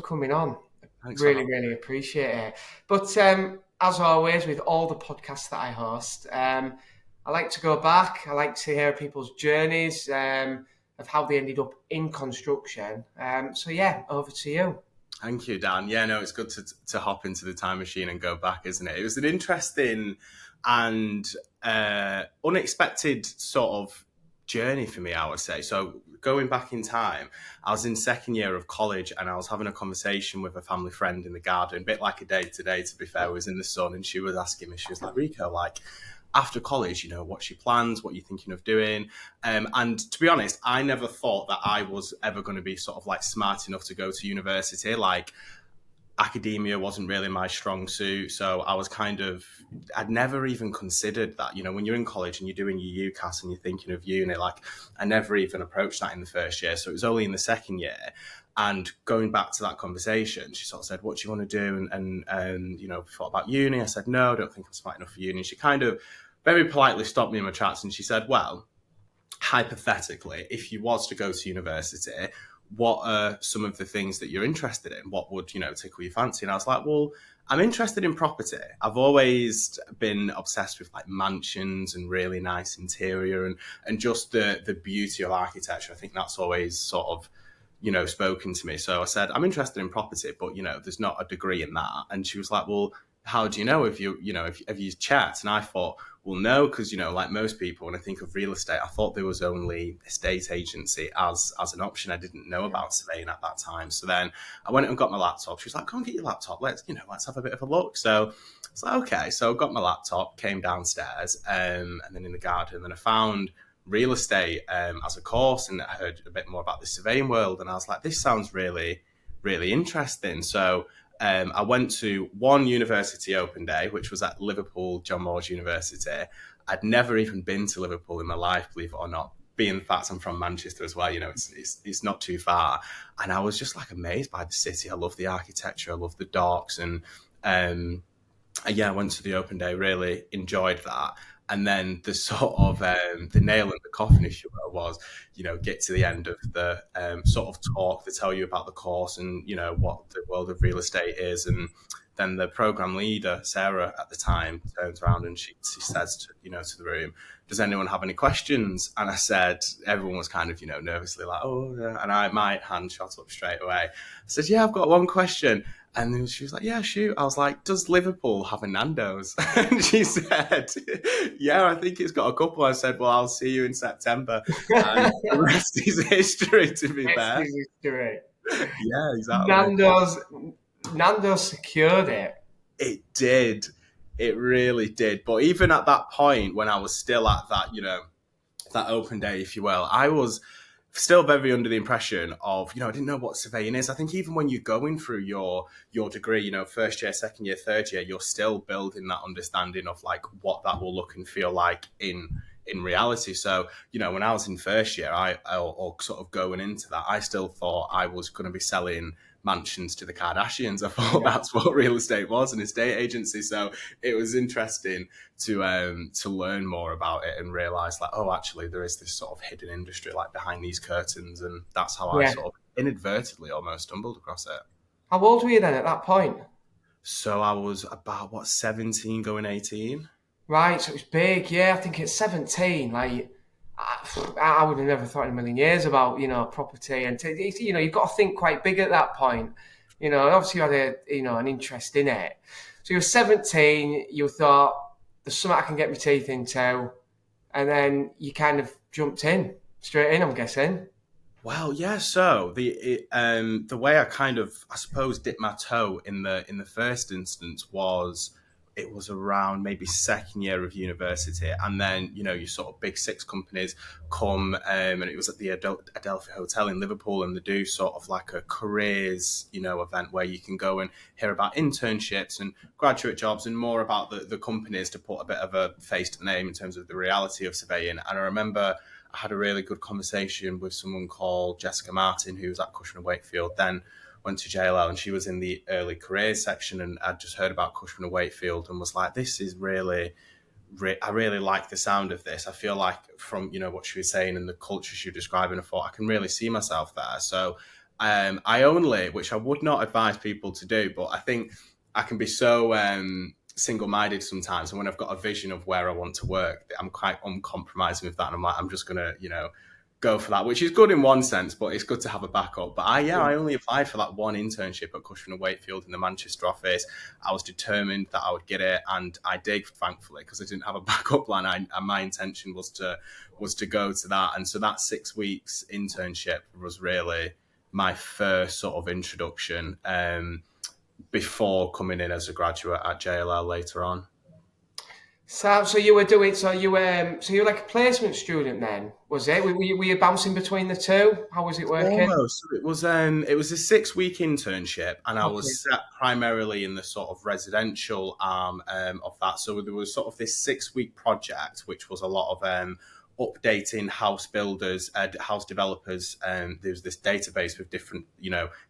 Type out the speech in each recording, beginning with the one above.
coming on. Thanks for Really, having really appreciate it. But as always, with all the podcasts that I host, I like to go back. I like to hear people's journeys of how they ended up in construction. So yeah, over to you. Thank you, Dan. Yeah, no, it's good to hop into the time machine and go back, isn't it? It was an interesting and unexpected sort of journey for me, I would say. So going back in time, I was in second year of college and I was having a conversation with a family friend in the garden, a bit like a day to day, to be fair. I was in the sun and she was asking me, she was like, Rico, like, after college, what's your plans? What are you thinking of doing? And to be honest, I never thought that I was ever going to be sort of like smart enough to go to university. Like academia wasn't really my strong suit. So I was I'd never even considered that, when you're in college and you're doing your UCAS and you're thinking of uni, like I never even approached that in the first year. So it was only in the second year. And going back to that conversation, she sort of said, what do you want to do? And thought about uni. I said, no, I don't think I'm smart enough for uni. She kind of very politely stopped me in my tracks and she said, well, hypothetically, if you was to go to university, what are some of the things that you're interested in? What would, tickle your fancy? And I was like, well, I'm interested in property. I've always been obsessed with like mansions and really nice interior and just the beauty of architecture. I think that's always sort of, spoken to me. So I said, I'm interested in property, but, there's not a degree in that. And she was like, well, how do you know if have you checked? And I thought, well, no, because, like most people, when I think of real estate, I thought there was only estate agency as an option. I didn't know about surveying at that time. So then I went and got my laptop. She was like, come and get your laptop. Let's have a bit of a look. So it's like, okay. So I got my laptop, came downstairs, and then in the garden, then I found real estate as a course, and I heard a bit more about the surveying world. And I was like, this sounds really, really interesting. So I went to one university open day, which was at Liverpool, John Moores University. I'd never even been to Liverpool in my life, believe it or not. Being the fact I'm from Manchester as well, it's not too far. And I was just like amazed by the city. I love the architecture. I love the docks. And I went to the open day, really enjoyed that. And then the sort of the nail in the coffin, if you will, was, get to the end of the sort of talk to tell you about the course and, what the world of real estate is. And then the program leader, Sarah, at the time, turns around and she says to the room, does anyone have any questions? And I said, everyone was kind of, nervously like, oh, yeah. And my hand shot up straight away. I said, yeah, I've got one question. And then she was like, yeah, shoot. I was like, does Liverpool have a Nando's? And she said, yeah, I think it's got a couple. I said, well, I'll see you in September. And the rest is history, to be fair. History. Yeah, exactly. Nando's secured it. It did. It really did. But even at that point, when I was still at that, that open day, if you will, I was still very under the impression of, I didn't know what surveying is. I think even when you're going through your degree, first year, second year, third year, you're still building that understanding of like what that will look and feel like in reality. So, when I was in first year, or sort of going into that, I still thought I was going to be selling mansions to the Kardashians. I thought that's what real estate was, an estate agency. So it was interesting to learn more about it and realize like, oh, actually there is this sort of hidden industry like behind these curtains. And that's how I sort of inadvertently almost stumbled across it. How old were you then at that point? So I was about 17 going 18. Right, so it was big. Yeah, I think it's 17. Like, I would have never thought in a million years about, property. And, you've got to think quite big at that point. Obviously you had an interest in it. So you were 17, you thought, there's something I can get my teeth into. And then you kind of jumped straight in, I'm guessing. Well, yeah. So the way I suppose dipped my toe in the first instance was, it was around maybe second year of university, and then your sort of big six companies come, and it was at the Adelphi Hotel in Liverpool, and they do sort of like a careers event where you can go and hear about internships and graduate jobs and more about the companies to put a bit of a face to the name in terms of the reality of surveying. And I remember I had a really good conversation with someone called Jessica Martin, who was at Cushman & Wakefield, then went to JLL, and she was in the early careers section, and I'd just heard about Cushman & Wakefield and was like, this is really, I really like the sound of this. I feel like from, what she was saying and the culture she was describing, I thought I can really see myself there. So I only, which I would not advise people to do, but I think I can be so single-minded sometimes, and when I've got a vision of where I want to work, I'm quite uncompromising with that, and I'm like, I'm just gonna, go for that, which is good in one sense, but it's good to have a backup. But I only applied for that one internship at Cushman and Wakefield in the Manchester office. I was determined that I would get it, and I did, thankfully, because I didn't have a backup plan. My intention was to go to that, and so that 6 weeks internship was really my first sort of introduction before coming in as a graduate at JLL later on. So you were doing so you were like a placement student then, was it? Were you bouncing between the two? How was it working? Almost. It was a 6 week internship, and I Okay. was set primarily in the sort of residential arm of that. So there was sort of this 6 week project, which was a lot of updating house builders, house developers. There's this database with different,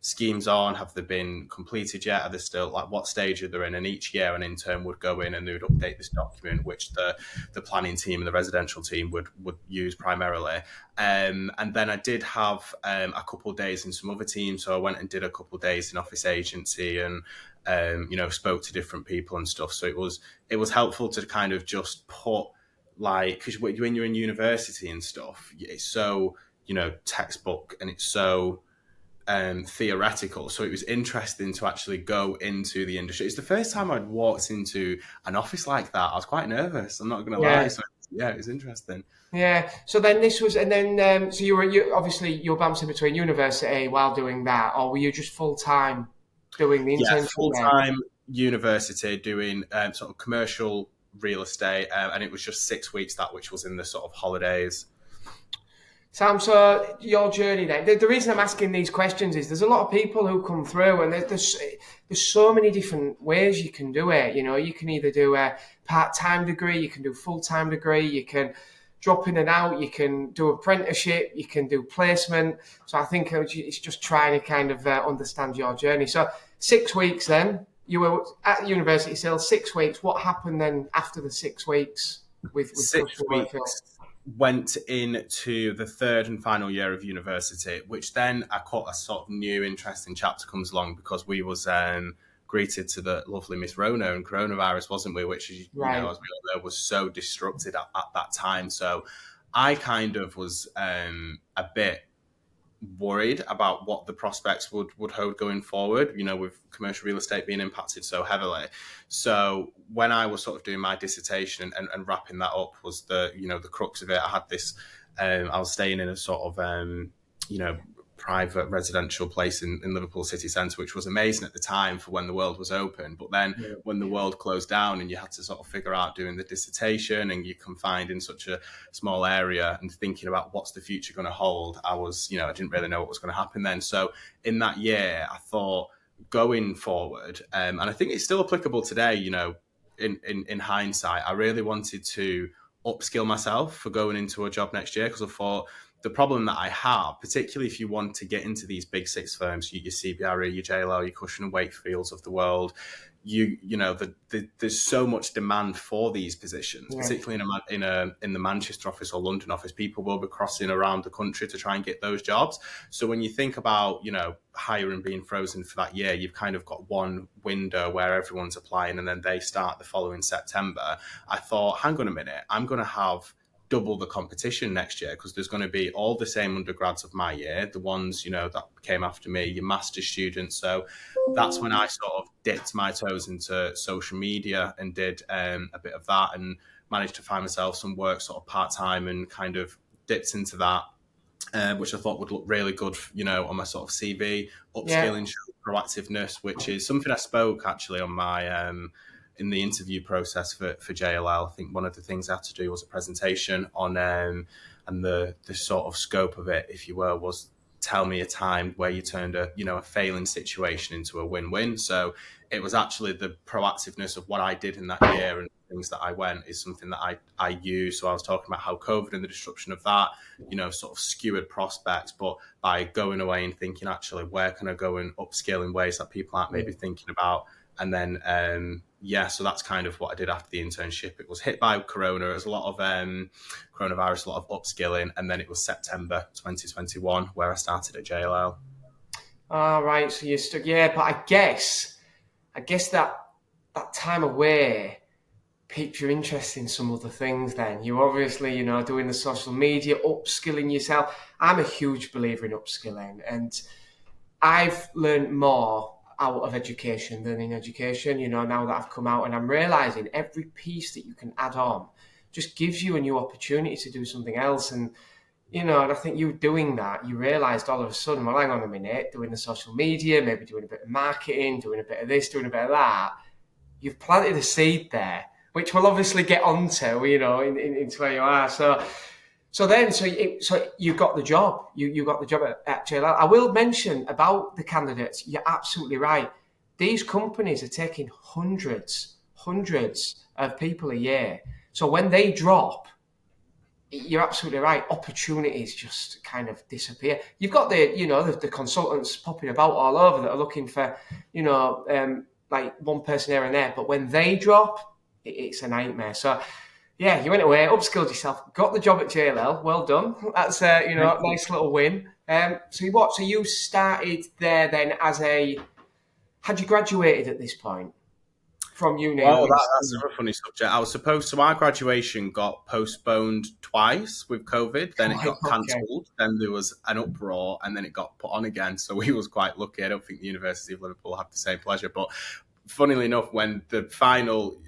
schemes on. Have they been completed yet? Are they still, like, what stage are they in? And each year an intern would go in and they would update this document, which the planning team and the residential team would use primarily. And then I did have a couple of days in some other teams. So I went and did a couple of days in office agency and, spoke to different people and stuff. So it was helpful to kind of just put, like, because when you're in university and stuff, it's so, textbook, and it's so theoretical. So it was interesting to actually go into the industry. It's the first time I'd walked into an office like that. I was quite nervous, I'm not going to lie. Yeah. So yeah, it was interesting. Yeah. So then this was, and then so you obviously you were bouncing between university while doing that, or were you just full time doing the Yeah, internship full then? time university doing sort of commercial real estate, and it was just 6 weeks that, which was in the sort of holidays. Sam, so your journey then. The reason I'm asking these questions is there's a lot of people who come through, and there's so many different ways you can do it. You know, you can either do a part-time degree, you can do full-time degree, you can drop in and out, you can do apprenticeship, you can do placement. So I think it's just trying to kind of understand your journey. So 6 weeks then, you were at university still, 6 weeks. What happened then after the 6 weeks with Six Cushman Wakefield? weeks went into the third and final year of university, which then I caught a sort of new interesting chapter comes along, because we was greeted to the lovely Miss Rona and coronavirus, wasn't we? Which, as Right. as we all know, was so disrupted at that time. So I kind of was a bit worried about what the prospects would hold going forward, with commercial real estate being impacted so heavily. So when I was sort of doing my dissertation and wrapping that up, was the crux of it. I had this, I was staying in a sort of, you know, private residential place in Liverpool city centre, which was amazing at the time for when the world was open. But then Yeah. when the world closed down and you had to sort of figure out doing the dissertation, and you're confined in such a small area and thinking about what's the future going to hold, I didn't really know what was going to happen then. So in that year, I thought, going forward, and I think it's still applicable today, in hindsight, I really wanted to upskill myself for going into a job next year, because I thought the problem that I have, particularly if you want to get into these big six firms, your CBRE, your JLL, your Cushman and Wakefields of the world, there's so much demand for these positions, Yeah. particularly in the Manchester office or London office. People will be crossing around the country to try and get those jobs. So when you think about hiring being frozen for that year, you've kind of got one window where everyone's applying, and then they start the following September. I thought, hang on a minute, I'm going to have double the competition next year, because there's going to be all the same undergrads of my year, the ones that came after me, your master's students. So that's when I sort of dipped my toes into social media and did a bit of that, and managed to find myself some work sort of part-time, and kind of dipped into that, which I thought would look really good, on my sort of CV, Yeah. upskilling, proactiveness, which is something I spoke actually on my in the interview process for JLL. I think one of the things I had to do was a presentation on, and the sort of scope of it, if you will, was tell me a time where you turned a failing situation into a win-win. So it was actually the proactiveness of what I did in that year and things that I went is something that I use. So I was talking about how COVID and the disruption of that, sort of skewered prospects, but by going away and thinking, actually, where can I go and upskill in ways that people aren't maybe thinking about? And then, so that's kind of what I did after the internship. It was hit by Corona. It was a lot of coronavirus, a lot of upskilling. And then it was September 2021 where I started at JLL. All right, so you're stuck. Yeah, but I guess that time away piqued your interest in some other things. Then you obviously, doing the social media, upskilling yourself. I'm a huge believer in upskilling, and I've learned more out of education than in education. Now that I've come out, and I'm realizing every piece that you can add on just gives you a new opportunity to do something else. And I think you doing that, you realised all of a sudden, well, hang on a minute, doing the social media, maybe doing a bit of marketing, doing a bit of this, doing a bit of that. You've planted a seed there, which we'll obviously get onto, into where you are. So you got the job. You got the job at JLL. I will mention about the candidates. You're absolutely right. These companies are taking hundreds of people a year. So when they drop, you're absolutely right. Opportunities just kind of disappear. You've got the consultants popping about all over that are looking for, like one person here and there. But when they drop, it's a nightmare. So, yeah, you went away, upskilled yourself, got the job at JLL. Well done. That's a nice little win. So what? So you started there then had you graduated at this point from uni? Well, that's a funny subject. I was supposed to, our graduation got postponed twice with COVID, then it Right, got okay. cancelled, then there was an uproar, and then it got put on again. So we was quite lucky. I don't think the University of Liverpool had the same pleasure. But funnily enough, when the final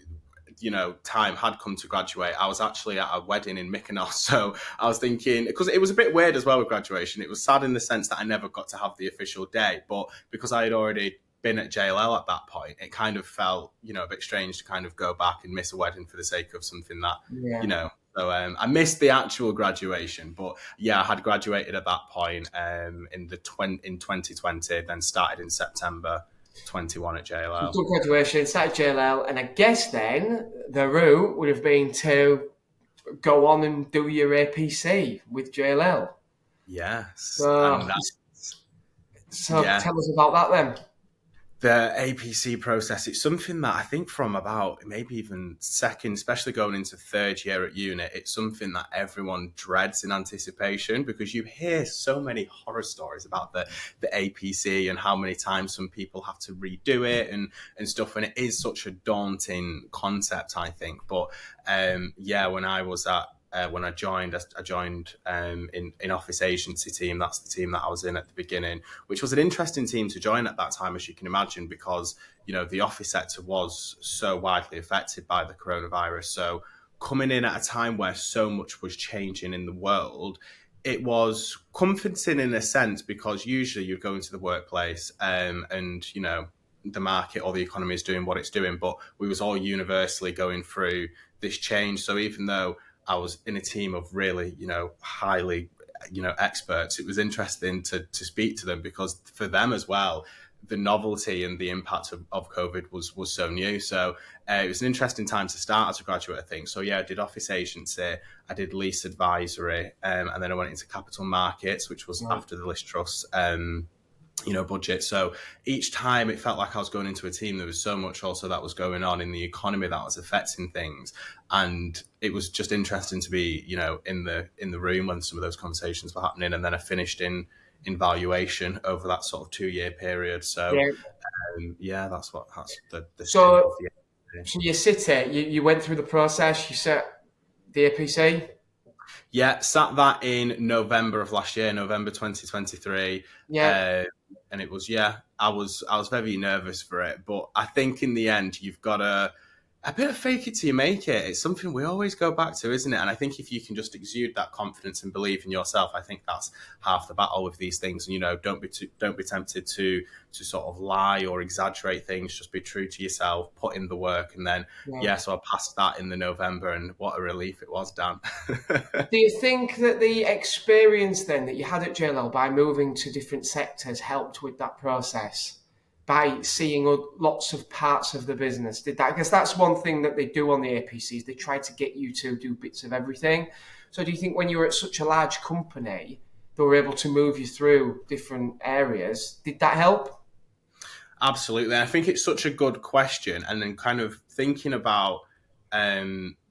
time had come to graduate, I was actually at a wedding in Mykonos. So I was thinking, because it was a bit weird as well with graduation. It was sad in the sense that I never got to have the official day, but because I had already been at JLL at that point, it kind of felt, a bit strange to kind of go back and miss a wedding for the sake of something that, you Yeah. know. So I missed the actual graduation, but yeah, I had graduated at that point in 2020, then started in September 21 at So you've JLL. done graduation, started JLL, and I guess then the route would have been to go on and do your APC with JLL. Yes, and So, that's so yeah. tell us about that then. The APC process, it's something that I think from about maybe even second, especially going into third year at uni, it's something that everyone dreads in anticipation because you hear so many horror stories about the APC and how many times some people have to redo it and stuff. And it is such a daunting concept, I think. But yeah, when I joined, I joined in office agency team. That's the team that I was in at the beginning, which was an interesting team to join at that time, as you can imagine, because the office sector was so widely affected by the coronavirus. So coming in at a time where so much was changing in the world, it was comforting in a sense because usually you go into the workplace and the market or the economy is doing what it's doing, but we was all universally going through this change. So even though I was in a team of really, highly, experts, it was interesting to speak to them because for them as well, the novelty and the impact of COVID was so new. So it was an interesting time to start as a graduate, I think. So yeah, I did office agency, I did lease advisory, and then I went into capital markets, which was Right. after the list trust. Budget. So each time it felt like I was going into a team, there was so much also that was going on in the economy that was affecting things. And it was just interesting to be, in the room when some of those conversations were happening. And then I finished in valuation over that sort of 2 year period. So Yeah. yeah, that's the stint of So, the so you sit it, you went through the process, you set the APC. Yeah, sat that in November of last year, November 2023. Yeah. Uh, and it was, yeah, I was very nervous for it. But I think in the end, you've got a bit of fake it till you make it. It's something we always go back to, isn't it? And I think if you can just exude that confidence and believe in yourself, I think that's half the battle with these things. And don't be tempted to sort of lie or exaggerate things. Just be true to yourself, put in the work, and then Yeah. yeah. So I passed that in the November, and what a relief it was, Dan. Do you think that the experience then that you had at JLL by moving to different sectors helped with that process? By seeing lots of parts of the business, did that? Because that's one thing that they do on the APCs. They try to get you to do bits of everything. So, do you think when you were at such a large company, they were able to move you through different areas? Did that help? Absolutely. I think it's such a good question. And then kind of thinking about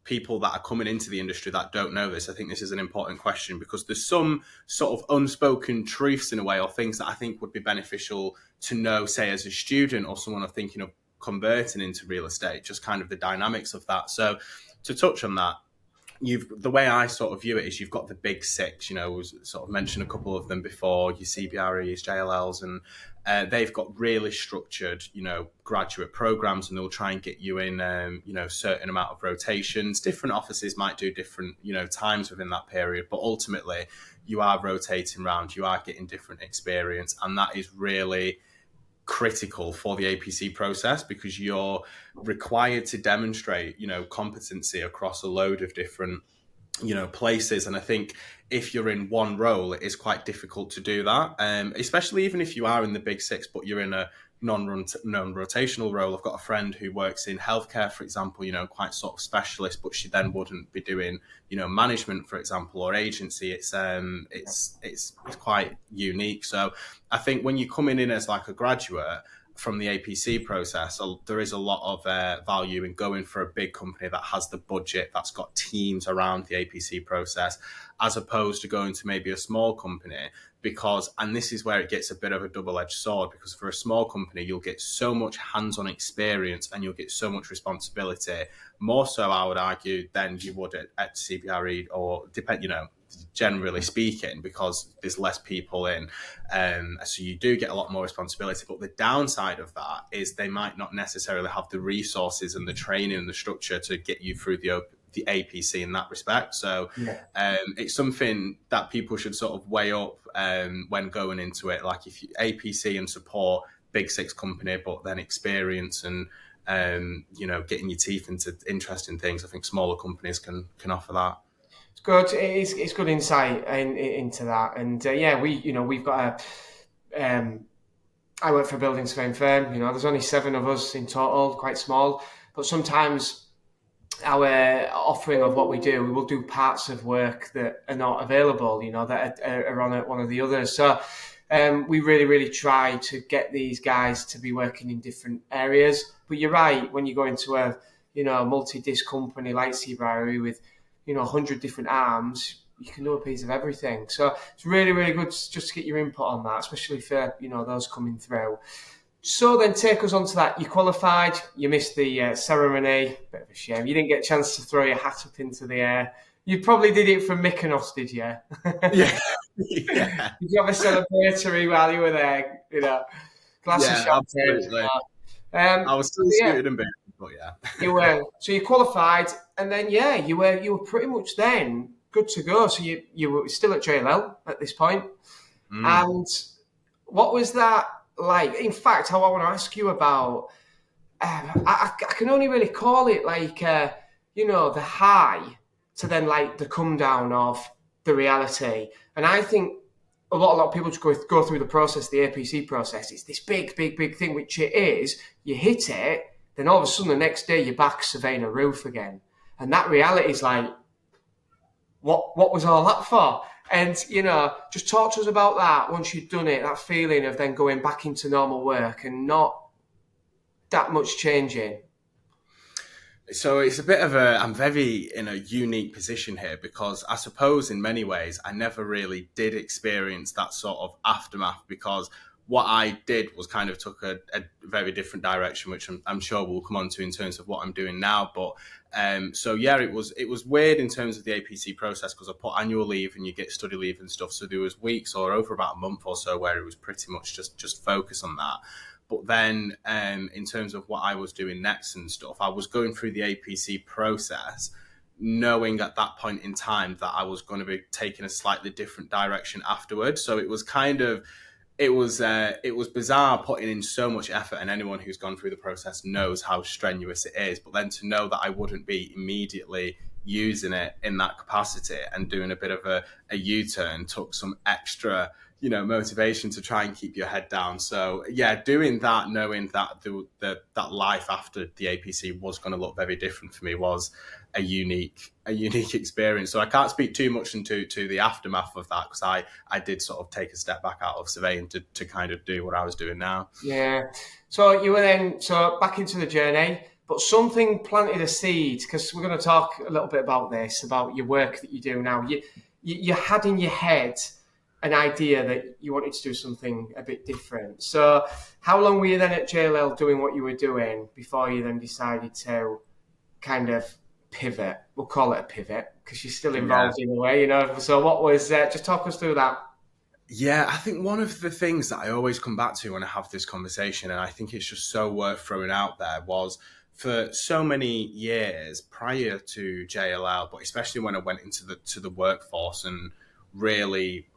people that are coming into the industry that don't know this, I think this is an important question, because there's some sort of unspoken truths in a way, or things that I think would be beneficial to know, say, as a student or someone thinking of converting into real estate, just kind of the dynamics of that. So to touch on that, the way I sort of view it is you've got the big six, we sort of mentioned a couple of them before, your CBREs, JLLs, and they've got really structured, graduate programs, and they'll try and get you in, certain amount of rotations. Different offices might do different, times within that period, but ultimately you are rotating around, you are getting different experience, and that is really critical for the APC process, because you're required to demonstrate, competency across a load of different, places. And I think if you're in one role, it is quite difficult to do that, especially even if you are in the big six, but you're in a non-rotational role. I've got a friend who works in healthcare, for example, quite sort of specialist, but she then wouldn't be doing, management, for example, or agency. It's quite unique. So I think when you're coming in as like a graduate from the APC process, there is a lot of value in going for a big company that has the budget, that's got teams around the APC process, as opposed to going to maybe a small company. Because, and this is where it gets a bit of a double-edged sword, because for a small company, you'll get so much hands-on experience and you'll get so much responsibility, more so, I would argue, than you would at CBRE, or generally speaking, because there's less people in. So you do get a lot more responsibility. But the downside of that is they might not necessarily have the resources and the training and the structure to get you through the APC in that respect. So it's something that people should sort of weigh up when going into it. Like, if you APC and support big six company, but then experience and getting your teeth into interesting things, I think smaller companies can offer that. It's good. It's good insight into that. And we've got I work for a building surveying firm. There's only 7 of us in total, quite small. But sometimes our offering of what we do, we will do parts of work that are not available, that are on one of the others. So we really, really try to get these guys to be working in different areas. But you're right, when you go into a multi-disc company like CBRE with 100 different arms, you can do a piece of everything. So it's really, really good just to get your input on that, especially for those coming through. So then take us on to that. You qualified, you missed the ceremony. Bit of a shame. You didn't get a chance to throw your hat up into the air. You probably did it from Mykonos, did you? Yeah. Did you have a celebratory while you were there? Glass of champagne. Absolutely. I was still suited and bit, but yeah. You were. So you qualified, and then you were pretty much then good to go. So you were still at JLL at this point. And what was that like? In fact, how I want to ask you about, I can only really call it like, the high to then like the come down of the reality. And I think a lot of people just go through the process, the APC process. It's this big, big, big thing, which it is. You hit it, then all of a sudden the next day you're back surveying a roof again. And that reality is like, what was all that for? And, just talk to us about that once you've done it, that feeling of then going back into normal work and not that much changing. So it's a bit of I'm very in a unique position here, because I suppose in many ways I never really did experience that sort of aftermath, because what I did was kind of took a very different direction, which I'm sure we'll come on to in terms of what I'm doing now. But it was weird in terms of the APC process, because I put annual leave and you get study leave and stuff. So there was weeks or over about a month or so where it was pretty much just focus on that. But then in terms of what I was doing next and stuff, I was going through the APC process, knowing at that point in time that I was going to be taking a slightly different direction afterwards. So it was it was bizarre putting in so much effort, and anyone who's gone through the process knows how strenuous it is. But then to know that I wouldn't be immediately using it in that capacity and doing a bit of a U-turn took some extra motivation to try and keep your head down. So doing that, knowing that that life after the APC was going to look very different for me, was a unique experience. So I can't speak too much into the aftermath of that, because I did sort of take a step back out of surveying to kind of do what I was doing now. Yeah. So you were then back into the journey. but something planted a seed, because we're going to talk a little bit about this, about your work that you do now. You had in your head an idea that you wanted to do something a bit different. So how long were you then at JLL doing what you were doing before you then decided to kind of pivot? We'll call it a pivot because you're still Yeah. involved in a way, you know. So what was, just talk us through that. Yeah, I think one of the things that I always come back to when I have this conversation, and I think it's just so worth throwing out there, was for so many years prior to JLL, but especially when I went into the workforce and really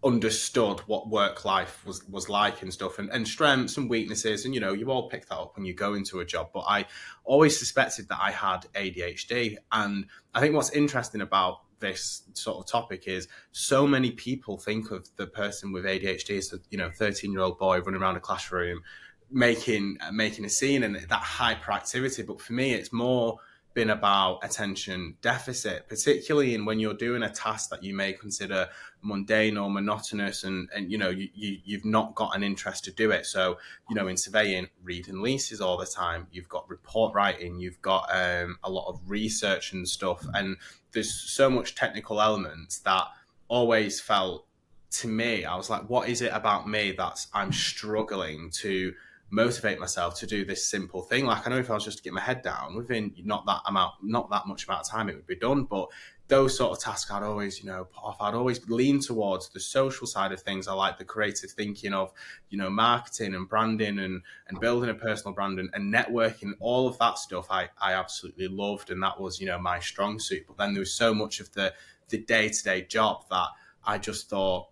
understood what work life was like and stuff, and strengths and weaknesses, and you all pick that up when you go into a job. But I always suspected that I had ADHD, and I think what's interesting about this sort of topic is so many people think of the person with ADHD as a 13-year-old boy running around a classroom making a scene and that hyperactivity. But for me, it's more been about attention deficit, particularly in when you're doing a task that you may consider mundane or monotonous, and you've not got an interest to do it. So in surveying, reading leases all the time, you've got report writing, you've got a lot of research and stuff, and there's so much technical elements that always felt, to me, I was like, what is it about me that's I'm struggling to motivate myself to do this simple thing? Like, I know if I was just to get my head down within not that much amount of time, it would be done. But those sort of tasks, I'd always, put off. I'd always lean towards the social side of things. I like the creative thinking of, marketing and branding and building a personal brand and networking, all of that stuff. I absolutely loved, and that was, my strong suit. But then there was so much of the day-to-day job that I just thought,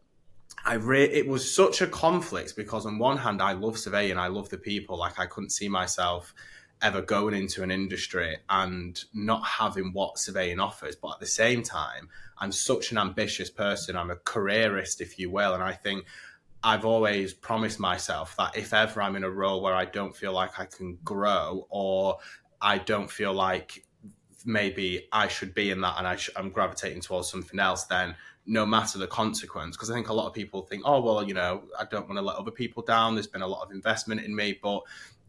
it was such a conflict, because on one hand I love surveying, I love the people, like I couldn't see myself ever going into an industry and not having what surveying offers. But at the same time, I'm such an ambitious person, I'm a careerist, if you will, and I think I've always promised myself that if ever I'm in a role where I don't feel like I can grow, or I don't feel like maybe I should be in that and I'm gravitating towards something else, then no matter the consequence, because I think a lot of people think, oh, well, I don't want to let other people down. There's been a lot of investment in me. But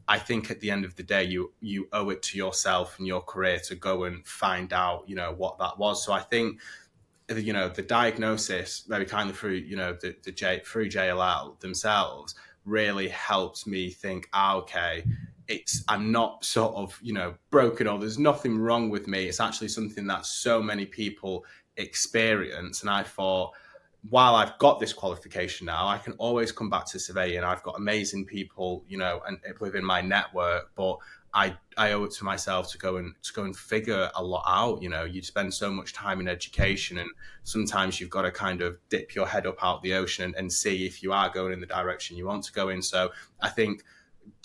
I think at the end of the day, you owe it to yourself and your career to go and find out, what that was. So I think, the diagnosis very kindly through, through JLL themselves really helped me think, okay, I'm not sort of, broken, or there's nothing wrong with me. It's actually something that so many people experience. And I thought, while I've got this qualification now, I can always come back to surveying. I've got amazing people, and within my network, but I owe it to myself to go and figure a lot out. You spend so much time in education, and sometimes you've got to kind of dip your head up out the ocean and see if you are going in the direction you want to go in. So I think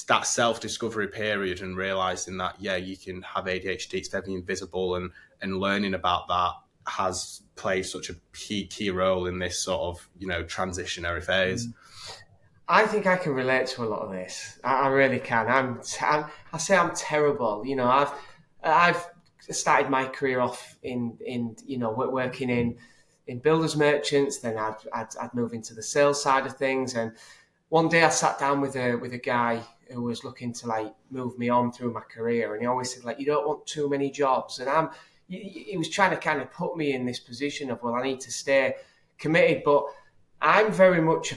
that self-discovery period and realizing that, yeah, you can have ADHD, it's very invisible, and learning about that has played such a key role in this sort of, transitionary phase. I think I can relate to a lot of this. I really can. I say I'm terrible. I've started my career off in working in builders merchants. Then I'd move into the sales side of things. And one day I sat down with a guy who was looking to like move me on through my career, and he always said, like, you don't want too many jobs. And he was trying to kind of put me in this position of, well, I need to stay committed, but I'm very much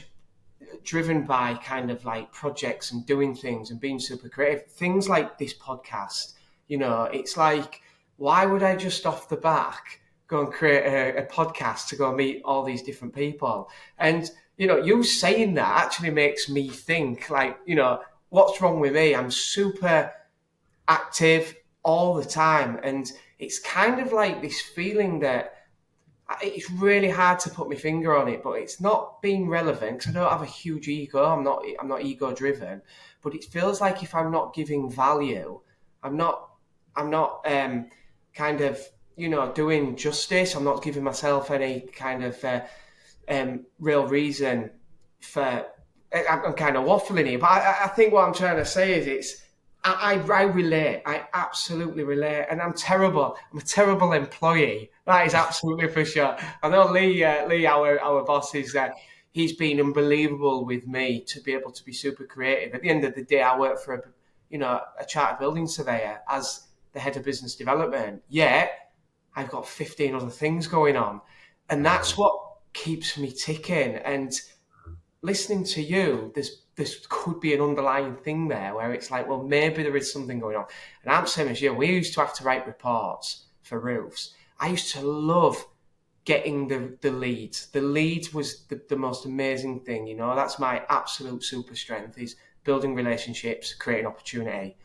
driven by kind of like projects and doing things and being super creative. Things like this podcast, it's like, why would I just off the back go and create a podcast to go meet all these different people? And, you saying that actually makes me think, like, what's wrong with me? I'm super active all the time. And it's kind of like this feeling that it's really hard to put my finger on it, but it's not being relevant because I don't have a huge ego. I'm not ego driven, but it feels like if I'm not giving value, I'm not kind of doing justice. I'm not giving myself any kind of real reason for. I'm kind of waffling here, but I think what I'm trying to say is I relate. I absolutely relate, and I'm terrible. I'm a terrible employee. That is absolutely for sure. I know Lee, our boss, is he's been unbelievable with me to be able to be super creative. At the end of the day, I work for a chartered building surveyor as the head of business development. Yet I've got 15 other things going on. And that's what keeps me ticking. And listening to you, this could be an underlying thing there where it's like, well, maybe there is something going on. And I'm the same as you. We used to have to write reports for roofs. I used to love getting the leads. The leads was the most amazing thing, That's my absolute super strength is building relationships, creating opportunity.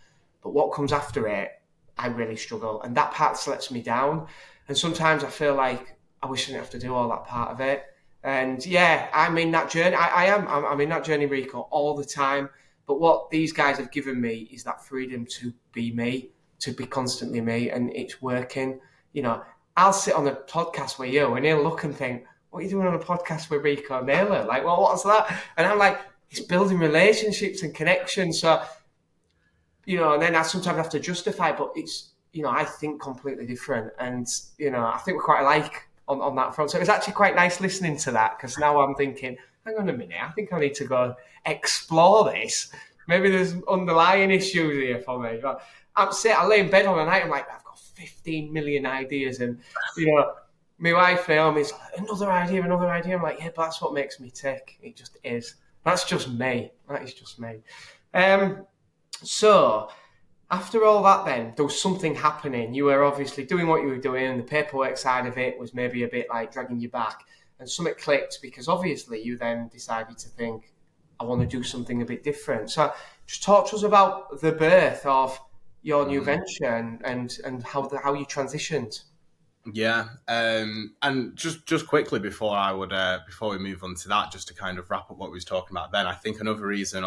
But what comes after it, I really struggle. And that part lets me down. And sometimes I feel like I wish I didn't have to do all that part of it. And yeah, I'm in that journey. I'm in that journey, Rico, all the time. But what these guys have given me is that freedom to be me, to be constantly me, and it's working. I'll sit on a podcast with you, and he'll look and think, "What are you doing on a podcast with Rico Naylor? Like, well, what's that?" And I'm like, "It's building relationships and connections." So, and then I sometimes have to justify, but it's, I think completely different, and I think we're quite alike on that front. So it was actually quite nice listening to that because now I'm thinking, hang on a minute, I think I need to go explore this. Maybe there's underlying issues here for me. But I lay in bed on a night, I'm like, I've got 15 million ideas, and my wife Naomi's like, another idea. I'm like, yeah, but that's what makes me tick. It just is. That's just me. That is just me. So after all that, then there was something happening. You were obviously doing what you were doing, and the paperwork side of it was maybe a bit like dragging you back. And something clicked because obviously you then decided to think, I want to do something a bit different. So just talk to us about the birth of your new venture and how you transitioned. Yeah, and just quickly before we move on to that, just to kind of wrap up what we was talking about, then I think another reason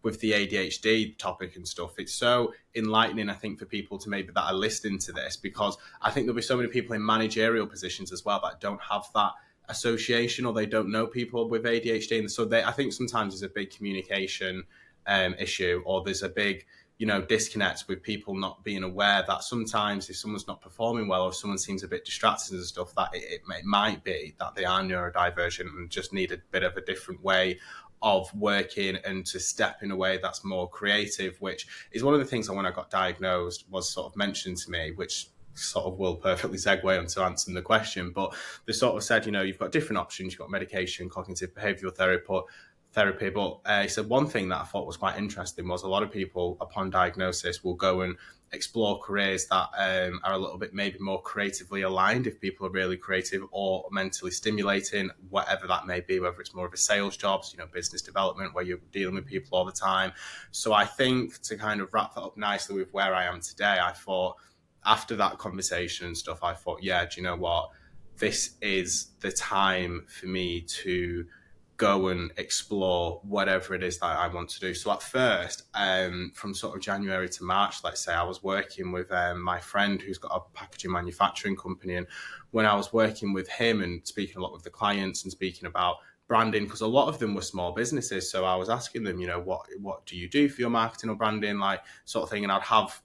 with the ADHD topic and stuff, it's so enlightening, I think, for people to maybe that are listening to this, because I think there'll be so many people in managerial positions as well that don't have that association, or they don't know people with ADHD, and so I think sometimes there's a big communication issue, or there's a big disconnect with people not being aware that sometimes if someone's not performing well, or if someone seems a bit distracted and stuff, that it might be that they are neurodivergent and just need a bit of a different way of working and to step in a way that's more creative, which is one of the things that when I got diagnosed was sort of mentioned to me, which sort of will perfectly segue onto answering the question. But they sort of said, you've got different options. You've got medication, cognitive behavioral therapy. But he said one thing that I thought was quite interesting was a lot of people upon diagnosis will go and explore careers that are a little bit maybe more creatively aligned, if people are really creative or mentally stimulating, whatever that may be, whether it's more of a sales jobs, business development where you're dealing with people all the time. So I think to kind of wrap that up nicely with where I am today, I thought after that conversation and stuff, I thought, yeah, do you know what? This is the time for me to go and explore whatever it is that I want to do. So at first, from sort of January to March, let's say, I was working with my friend who's got a packaging manufacturing company. And when I was working with him and speaking a lot with the clients and speaking about branding, because a lot of them were small businesses. So I was asking them, what do you do for your marketing or branding, like sort of thing. And I'd have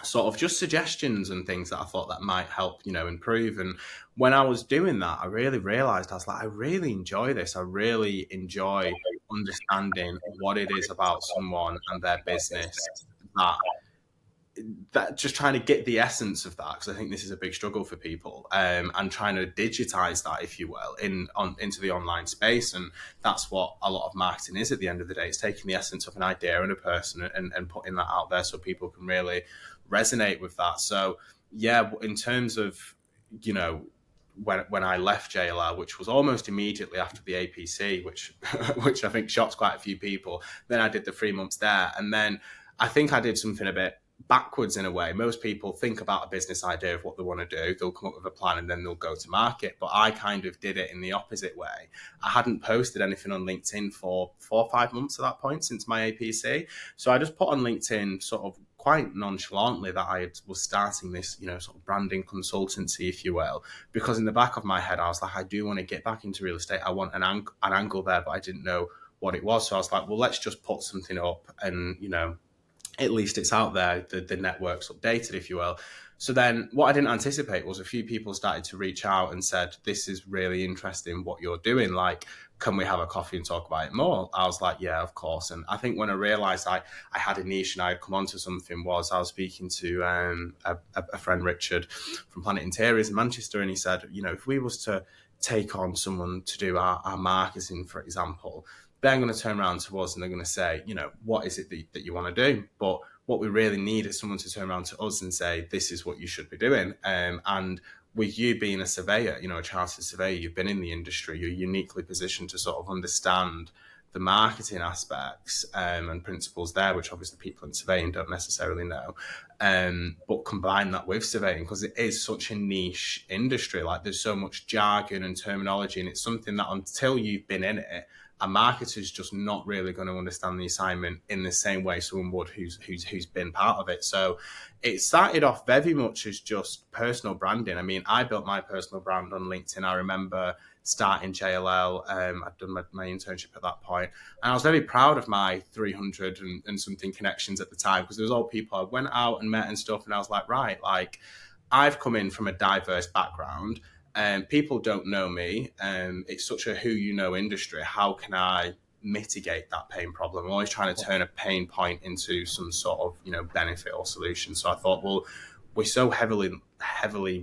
sort of just suggestions and things that I thought that might help, improve. And when I was doing that, I really realized, I was like, I really enjoy this. I really enjoy understanding what it is about someone and their business that just trying to get the essence of that, because I think this is a big struggle for people, and trying to digitize that, if you will, into the online space. And that's what a lot of marketing is at the end of the day. It's taking the essence of an idea and a person and putting that out there so people can really resonate with that. So yeah, in terms of when I left JLR, which was almost immediately after the APC, which which I think shocked quite a few people, then I did the 3 months there, and then I think I did something a bit backwards in a way. Most people think about a business idea of what they want to do, they'll come up with a plan and then they'll go to market. But I kind of did it in the opposite way. I hadn't posted anything on LinkedIn for 4 or 5 months at that point since my APC. So I just put on LinkedIn sort of quite nonchalantly that I was starting this, sort of branding consultancy, if you will, because in the back of my head, I was like, I do want to get back into real estate. I want an angle there, but I didn't know what it was. So I was like, well, let's just put something up and, at least it's out there, the network's updated, if you will. So then what I didn't anticipate was a few people started to reach out and said, this is really interesting what you're doing. Like, can we have a coffee and talk about it more? I was like, yeah, of course. And I think when I realized I had a niche and I had come onto something was I was speaking to a friend, Richard, from Planet Interiors in Manchester. And he said, if we was to take on someone to do our marketing, for example, they're going to turn around to us and they're going to say, what is it that you want to do? But what we really need is someone to turn around to us and say, this is what you should be doing. And with you being a surveyor, a chartered surveyor, you've been in the industry, you're uniquely positioned to sort of understand the marketing aspects and principles there, which obviously people in surveying don't necessarily know. But combine that with surveying, because it is such a niche industry. Like, there's so much jargon and terminology, and it's something that until you've been in it, a marketer's just not really going to understand the assignment in the same way someone would who's been part of it. So it started off very much as just personal branding. I mean, I built my personal brand on LinkedIn. I remember starting JLL. I'd done my internship at that point, and I was very proud of my 300 and something connections at the time, because there was all people I went out and met and stuff, and I was like, right, like, I've come in from a diverse background. People don't know me. It's such a who you know industry. How can I mitigate that pain problem? I'm always trying to turn a pain point into some sort of benefit or solution. So I thought, well, we're so heavily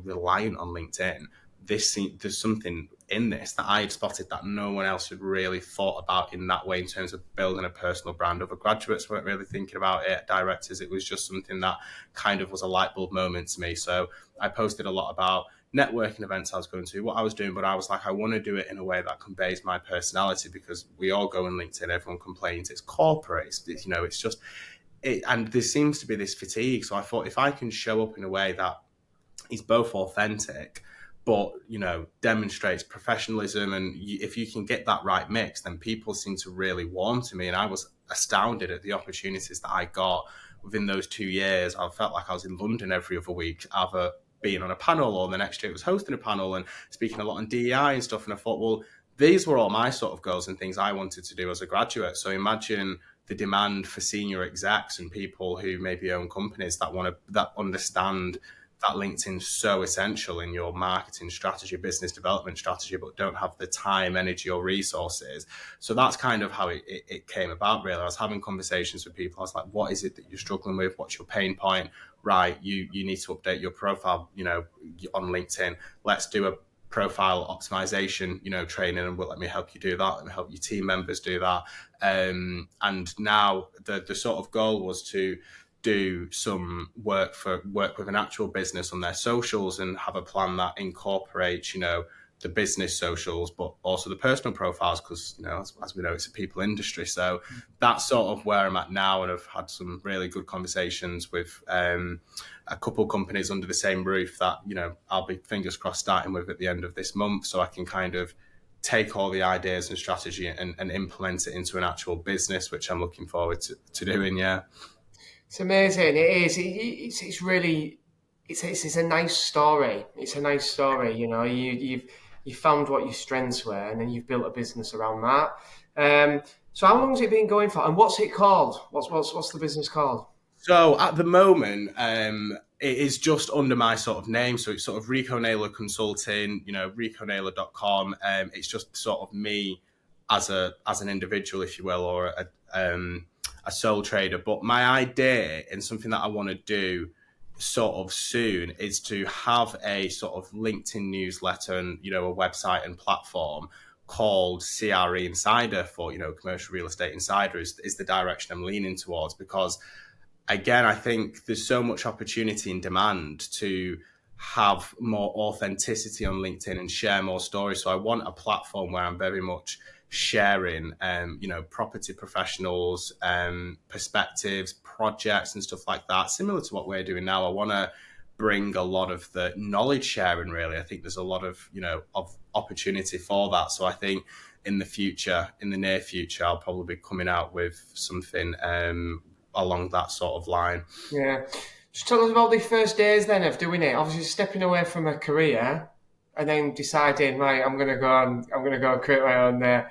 reliant on LinkedIn. There's something in this that I had spotted that no one else had really thought about in that way in terms of building a personal brand. Other graduates weren't really thinking about it. Directors, it was just something that kind of was a light bulb moment to me. So I posted a lot about networking events I was going to, what I was doing, but I was like, I want to do it in a way that conveys my personality, because we all go on LinkedIn, everyone complains, it's corporate, it's just, and there seems to be this fatigue. So I thought, if I can show up in a way that is both authentic, but demonstrates professionalism, and if you can get that right mix, then people seem to really warm to me. And I was astounded at the opportunities that I got within those 2 years. I felt like I was in London every other week, either being on a panel, or the next year it was hosting a panel and speaking a lot on DEI and stuff. And I thought, well, these were all my sort of goals and things I wanted to do as a graduate. So imagine the demand for senior execs and people who maybe own companies that understand that LinkedIn's so essential in your marketing strategy, business development strategy, but don't have the time, energy, or resources. So that's kind of how it came about, really. I was having conversations with people. I was like, what is it that you're struggling with? What's your pain point? Right, you need to update your profile, on LinkedIn. Let's do a profile optimization, training, and let me help you do that. Let me help your team members do that. And now the sort of goal was to do some work with an actual business on their socials and have a plan that incorporates, the business socials, but also the personal profiles, because, as we know, it's a people industry. So that's sort of where I'm at now. And I've had some really good conversations with a couple companies under the same roof that, I'll be, fingers crossed, starting with at the end of this month. So I can kind of take all the ideas and strategy and implement it into an actual business, which I'm looking forward to doing. Yeah. It's amazing. It is. It's really. It's a nice story. It's a nice story. You've found what your strengths were, and then you've built a business around that. So how long has it been going for, and what's it called? What's the business called? So at the moment, it is just under my sort of name. So it's sort of Rico Naylor Consulting, riconaylor.com. It's just sort of me as an individual, if you will, or a sole trader. But my idea, and something that I want to do sort of soon, is to have a sort of LinkedIn newsletter and, a website and platform called CRE Insider for, Commercial Real Estate Insider is the direction I'm leaning towards, because again, I think there's so much opportunity and demand to have more authenticity on LinkedIn and share more stories. So I want a platform where I'm very much sharing, property professionals, perspectives, projects and stuff like that, similar to what we're doing now. I want to bring a lot of the knowledge sharing, really. I think there's a lot of, of opportunity for that. So I think in the near future, I'll probably be coming out with something along that sort of line. Yeah. Just tell us about the first days then of doing it. Obviously, stepping away from a career and then deciding, right, I'm going to go and create my own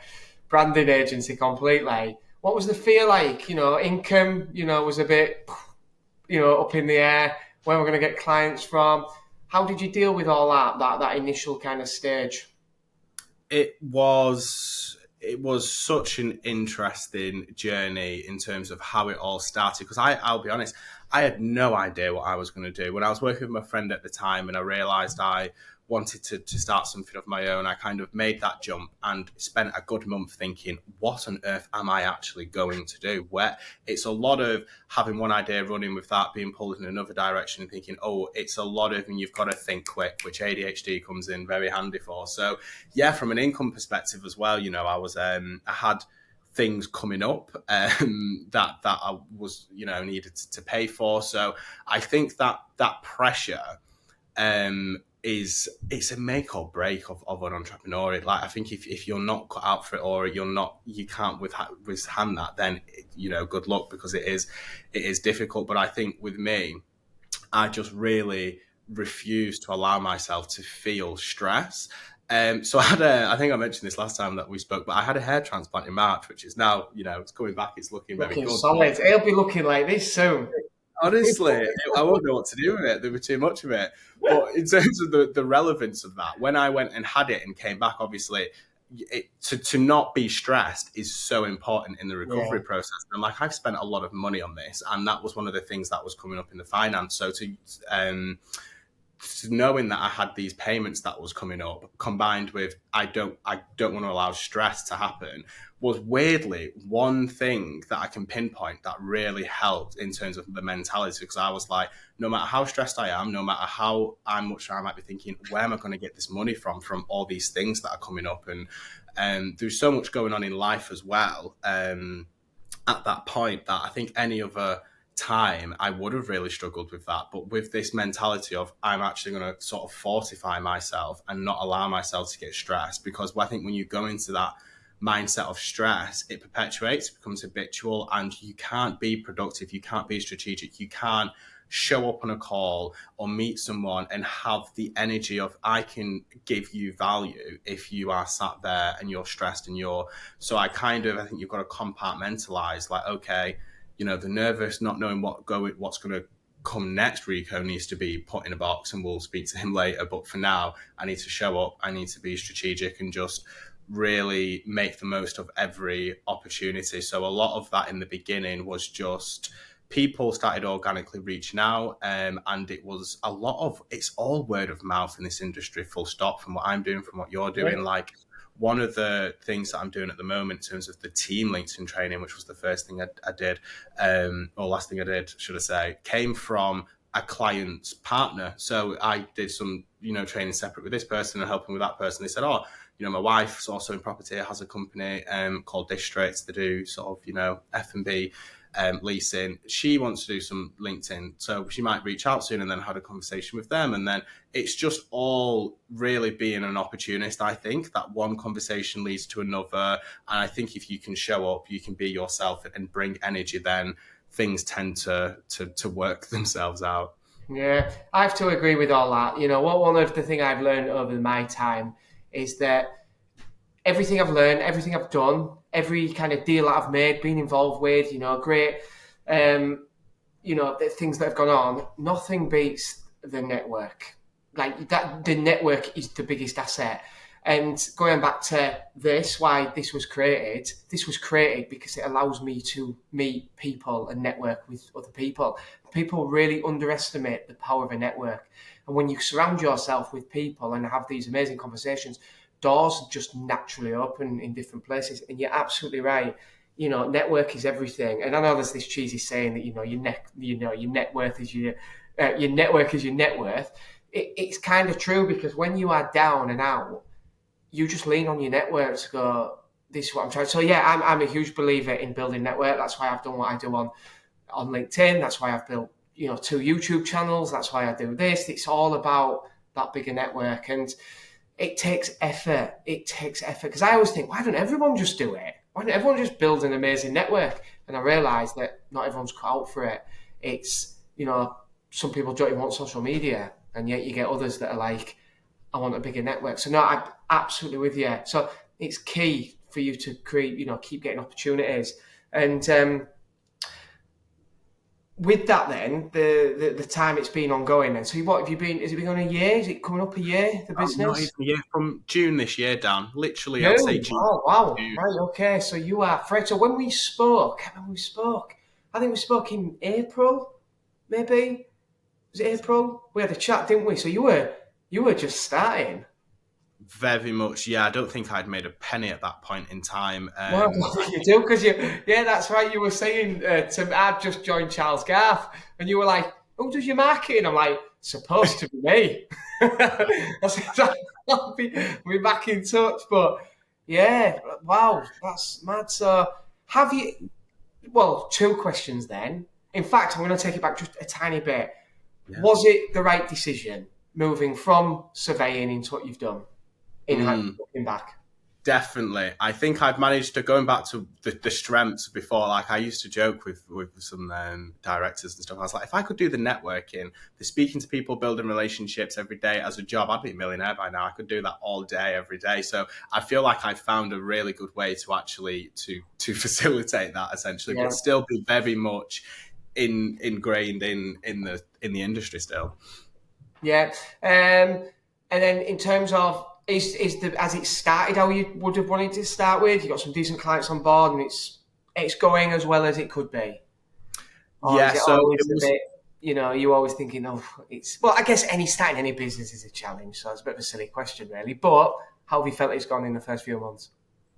branding agency completely. What was the feel like? Income, was a bit, up in the air. where we're going to get clients from. How did you deal with all that initial kind of stage? It was such an interesting journey in terms of how it all started, because I'll be honest, I had no idea what I was going to do when I was working with my friend at the time, and I realized I wanted to start something of my own. I kind of made that jump and spent a good month thinking, what on earth am I actually going to do? Where it's a lot of having one idea, running with that, being pulled in another direction and thinking, oh, it's a lot of, and you've got to think quick, which ADHD comes in very handy for. So yeah, from an income perspective as well, I had things coming up that I was, needed to pay for. So I think that pressure it's a make or break of an entrepreneur. Like, I think if you're not cut out for it, or you can't withstand that, then good luck, because it is difficult. But I think with me, I just really refuse to allow myself to feel stress. So I think I mentioned this last time that we spoke, but I had a hair transplant in March, which is now, it's coming back. It's looking very Looking good. solid. It'll be looking like this soon. Honestly, I won't know what to do with it. There was too much of it. But in terms of the relevance of that, when I went and had it and came back, obviously, to not be stressed is so important in the recovery Yeah. process. And like, I've spent a lot of money on this, and that was one of the things that was coming up in the finance. So um, knowing that I had these payments that was coming up, combined with I don't want to allow stress to happen, was weirdly one thing that I can pinpoint that really helped in terms of the mentality. Because I was like, no matter how stressed I am, no matter how much I might be thinking, where am I going to get this money from all these things that are coming up? And there's so much going on in life as well. At that point, that I think any other time I would have really struggled with that. But with this mentality of, I'm actually going to sort of fortify myself and not allow myself to get stressed, because I think when you go into that mindset of stress, it perpetuates, becomes habitual, and you can't be productive, you can't be strategic, you can't show up on a call or meet someone and have the energy of, I can give you value if you are sat there and you're stressed and so I think you've got to compartmentalize, like, okay, the nervous, not knowing what's going to come next, Rico needs to be put in a box, and we'll speak to him later. But for now, I need to show up, I need to be strategic, and just really make the most of every opportunity. So a lot of that in the beginning was just people started organically reaching out, and it was a lot of, it's all word of mouth in this industry, full stop, from what I'm doing, from what you're doing. Like, one of the things that I'm doing at the moment in terms of the team LinkedIn training, which was the first thing I did, or last thing I did, should I say, came from a client's partner. So I did some, training separate with this person and helping with that person. They said, oh, my wife's also in property, has a company called Districts. They do sort of, F&B leasing. She wants to do some LinkedIn, so she might reach out soon, and then had a conversation with them. And then it's just all really being an opportunist. I think that one conversation leads to another, and I think if you can show up, you can be yourself and bring energy, then things tend to work themselves out. Yeah, I have to agree with all that. One of the things I've learned over my time is that everything I've learned, everything I've done, every kind of deal that I've made, been involved with, great, the things that have gone on, nothing beats the network. Like that, the network is the biggest asset. And going back to why this was created because it allows me to meet people and network with other people. People really underestimate the power of a network. And when you surround yourself with people and have these amazing conversations, doors just naturally open in different places. And you're absolutely right. Network is everything. And I know there's this cheesy saying that your net worth is your network is your net worth. It's kind of true, because when you are down and out, you just lean on your network to go, this is what I'm trying. So yeah, I'm a huge believer in building network. That's why I've done what I do on LinkedIn. That's why I've built 2 YouTube channels. That's why I do this. It's all about that bigger network, and it takes effort. It takes effort, because I always think, why don't everyone just do it? Why don't everyone just build an amazing network? And I realised that not everyone's cut out for it. It's, some people don't even want social media, and yet you get others that are like, I want a bigger network. So no, I'm absolutely with you. So it's key for you to keep getting opportunities. And, with that then, the time it's been ongoing then. So what have you been? Has it been on a year? Is it coming up a year? The Not even business? a year, from June this year, Dan. Literally, I'd say June. June. Oh wow. June. Right. Okay. So you are fresh. So when we spoke, I remember we spoke. I think we spoke in April, maybe. Was it April? We had a chat, didn't we? So you were just starting. Very much, yeah. I don't think I'd made a penny at that point in time. No, I don't think you do because yeah, that's right. You were saying I'd just joined Charles Garth, and you were like, "Who does your marketing?" I'm like, "Supposed to be me." I said, "I'll be back in touch." But yeah, wow, that's mad. So have you? Well, two questions then. In fact, I'm going to take it back just a tiny bit. Yeah. Was it the right decision moving from surveying into what you've done in Mm. looking back? Definitely. I think I've managed to, going back to the strengths before, like I used to joke with some directors and stuff. I was like, if I could do the networking, the speaking to people, building relationships every day as a job, I'd be a millionaire by now. I could do that all day, every day. So I feel like I found a really good way to actually to facilitate that essentially, Yeah. but still be very much ingrained in the industry still. Yeah. And then in terms of is the has it started how you would have wanted to start with? You got some decent clients on board and it's going as well as it could be. Or is Yeah, it so always it a was. bit, you always thinking, oh, it's well, I guess starting any business is a challenge, so it's a bit of a silly question really. But how have you felt it's gone in the first few months?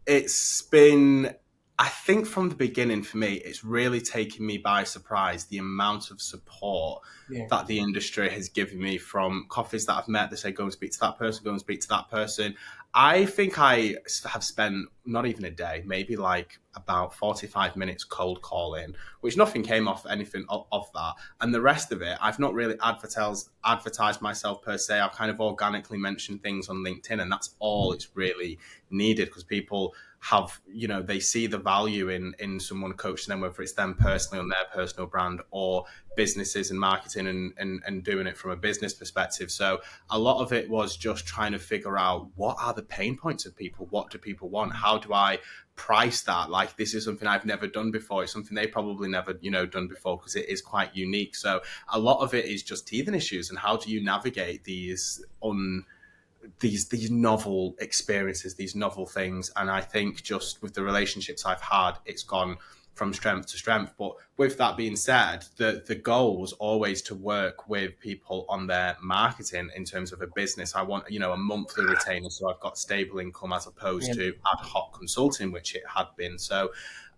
It's been, I think from the beginning for me, it's really taken me by surprise the amount of support Yeah. that the industry has given me from coffees that I've met. They say, go and speak to that person, go and speak to that person. I think I have spent not even a day, maybe like about 45 minutes cold calling, which nothing came off anything of that. And the rest of it, I've not really advertised myself per se. I've kind of organically mentioned things on LinkedIn, and that's all it's really needed because people have, they see the value in someone coaching them, whether it's them personally on their personal brand or businesses and marketing and doing it from a business perspective. So a lot of it was just trying to figure out what are the pain points of people, what do people want, how do I price that? Like, this is something I've never done before. It's something they probably never done before because it is quite unique. So a lot of it is just teething issues and how do you navigate these novel experiences, these novel things. And I think just with the relationships I've had, it's gone from strength to strength. But with that being said, the goal was always to work with people on their marketing in terms of a business. I want, a monthly retainer so I've got stable income as opposed Yeah. to ad hoc consulting, which it had been. So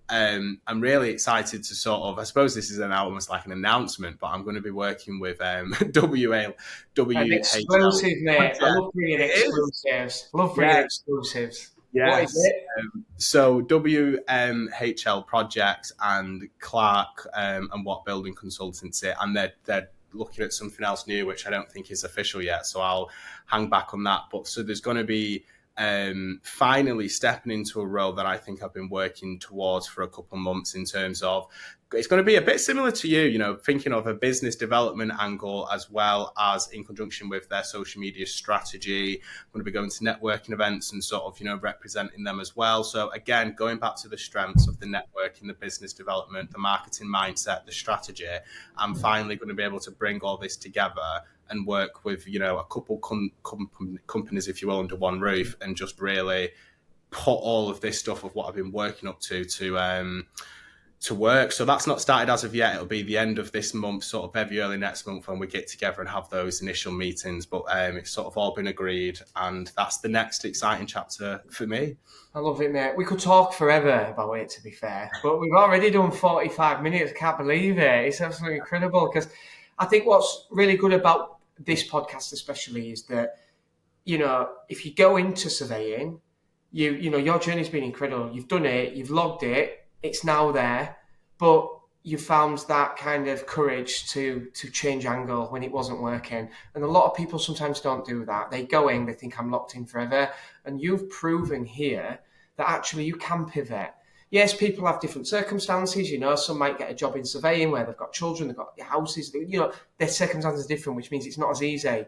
I'm really excited to sort of, I suppose this is almost like an announcement, but I'm going to be working with An WHL. exclusive, mate. I love bringing It is. exclusives. Love bringing Yeah. exclusives. What is Yes. it? So WHL Projects and Clark and What Building Consultancy, and they're looking at something else new, which I don't think is official yet. So I'll hang back on that. But so there's going to be finally stepping into a role that I think I've been working towards for a couple of months in terms of it's going to be a bit similar to you, thinking of a business development angle as well as in conjunction with their social media strategy. I'm going to be going to networking events and sort of, representing them as well. So again, going back to the strengths of the networking, the business development, the marketing mindset, the strategy, I'm finally going to be able to bring all this together and work with, a couple companies, if you will, under one roof and just really put all of this stuff of what I've been working up to work. So that's not started as of yet. It'll be the end of this month, sort of very early next month when we get together and have those initial meetings. But it's sort of all been agreed, and that's the next exciting chapter for me. I love it, mate. We could talk forever about it, to be fair, but we've already done 45 minutes. I can't believe it. It's absolutely incredible because I think what's really good about this podcast, especially, is that if you go into surveying, your journey's been incredible. You've done it, you've logged it, it's now there, but you found that kind of courage to change angle when it wasn't working. And a lot of people sometimes don't do that. They go in, they think I'm locked in forever. And you've proven here that actually you can pivot. Yes, people have different circumstances. Some might get a job in surveying where they've got children, they've got houses. Their circumstances are different, which means it's not as easy.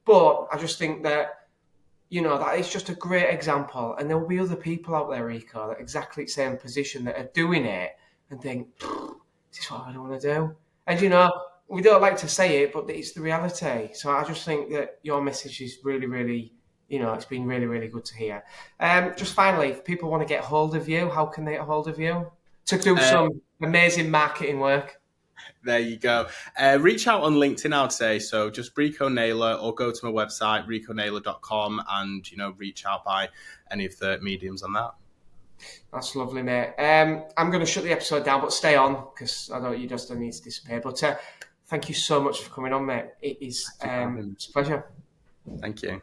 But I just think that that is just a great example. And there will be other people out there, Rico, that are exactly the same position that are doing it and think, is this what I don't want to do? And you know, we don't like to say it, but it's the reality. So I just think that your message is really, really, you know, it's been really, really good to hear. Just finally, if people want to get hold of you, how can they get hold of you to do Uh, some amazing marketing work? there you go. Reach out on LinkedIn, I'd say. So just Rico Naylor, or go to my website, riconaylor.com, and, reach out by any of the mediums on that. That's lovely, mate. I'm going to shut the episode down, but stay on because I know you just don't need to disappear. But thank you so much for coming on, mate. It is Thank you for having me. it's a pleasure. Thank you.